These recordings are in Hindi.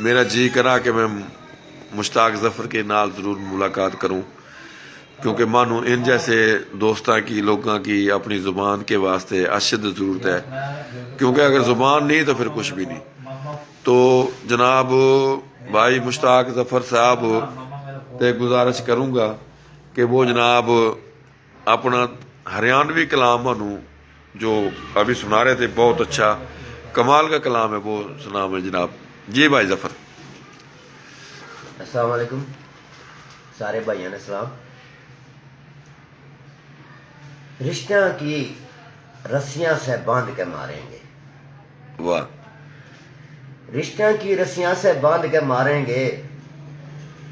मेरा जी करा कि मैं मुश्ताक ज़फ़र के नाल ज़रूर मुलाकात करूं, क्योंकि मानू इन जैसे दोस्तां की लोगों की अपनी ज़ुबान के वास्ते अशद ज़रूरत है, क्योंकि अगर ज़ुबान नहीं तो फिर कुछ भी नहीं। तो जनाब भाई मुश्ताक ज़फ़र साहब ते गुजारिश करूँगा कि वो जनाब अपना हरियाणवी कलाम मानू जो अभी सुना रहे थे, बहुत अच्छा कमाल का कलाम है, वो सुना मैं जनाब। जी भाई ज़फ़र। अस्सलाम वालेकुम सारे भाइयों ने सलाम। रिश्तों की रस्सियां से बांध के मारेंगे, वाह। रिश्तों की रस्सियां से बांध के मारेंगे,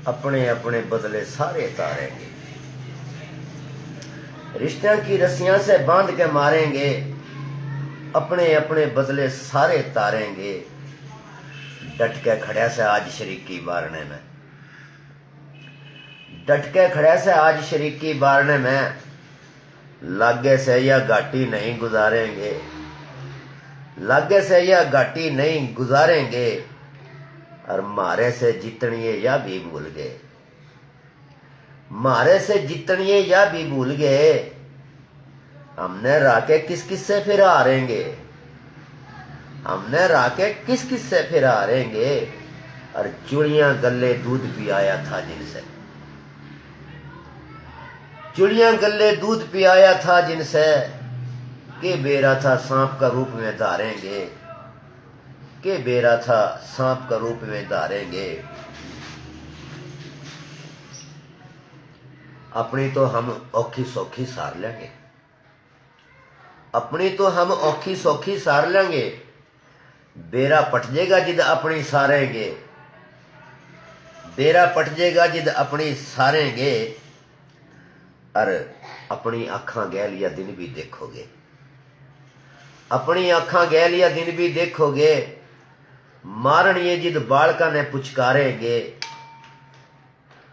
अपने अपने बदले सारे तारेंगे। रिश्तों की रस्सियां से बांध के मारेंगे, अपने अपने बदले सारे तारेंगे। डट के खड़े से आज शरीकी बारने में, डट के खड़े से आज शरीकी बारने में, लागे से या घाटी नहीं गुजारेंगे, लागे से या घाटी नहीं गुजारेंगे। और मारे से जितनिए या भी भूल गए, मारे से जितनिए या भी भूल गए। हमने राके किस किस से फिर हारेंगे, हमने राके किस किस से फिर हारेंगे। और चुड़ियां गले दूध पियाया था जिनसे, चुड़ियां गले दूध पियाया था जिनसे, के बेरा था सांप का रूप में धारेंगे, के बेरा था सांप का रूप में धारेंगे। अपनी तो हम औखी सौखी सार लेंगे, अपनी तो हम औखी सौखी सार लेंगे। बेरा पट जाएगा जिद अपनी सारेंगे, बेरा पट जाएगा जिद अपनी सारेंगे। और अपनी आँखां गैलिया दिन भी देखोगे, अपनी आँखां गैलिया दिन भी देखोगे। मारनिए जिद बालका ने पुचकारेंगे,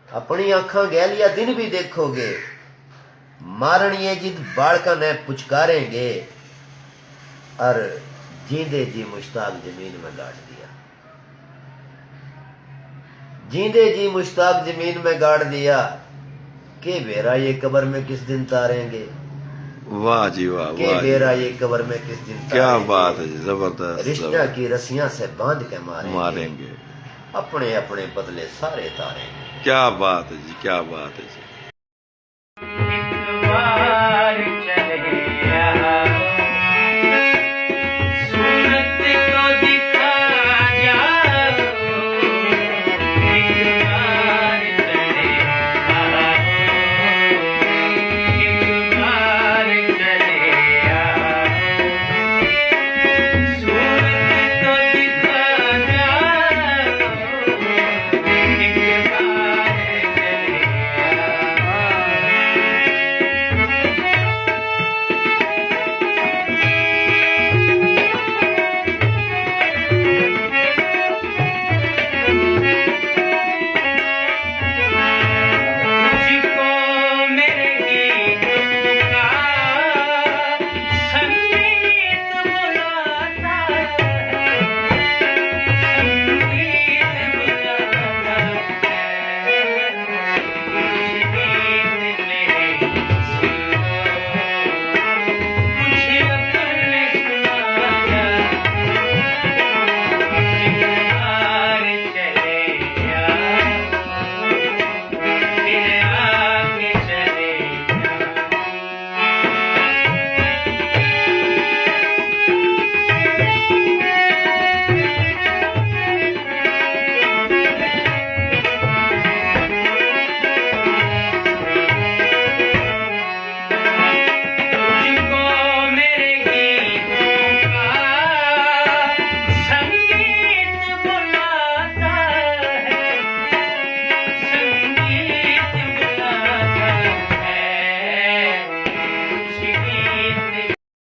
अपनी आँखां गैलिया दिन भी देखोगे। मारनिए जिद बालका ने पुचकारेंगे। और जींदे जी मुश्ताक जमीन में गाड़ दिया, जींदे जी मुश्ताक जमीन में गाड़ दिया। के बेरा ये कब्र में किस दिन तारेंगे, वाह जी वाह, के वाह बेरा ये कब्र में किस दिन तारेंगे। क्या बात है जी, जबरदस्त। रिश्ता की रस्सियां से बांध के मारेंगे, अपने अपने बदले सारे तारेंगे। क्या बात है जी, क्या बात है जी।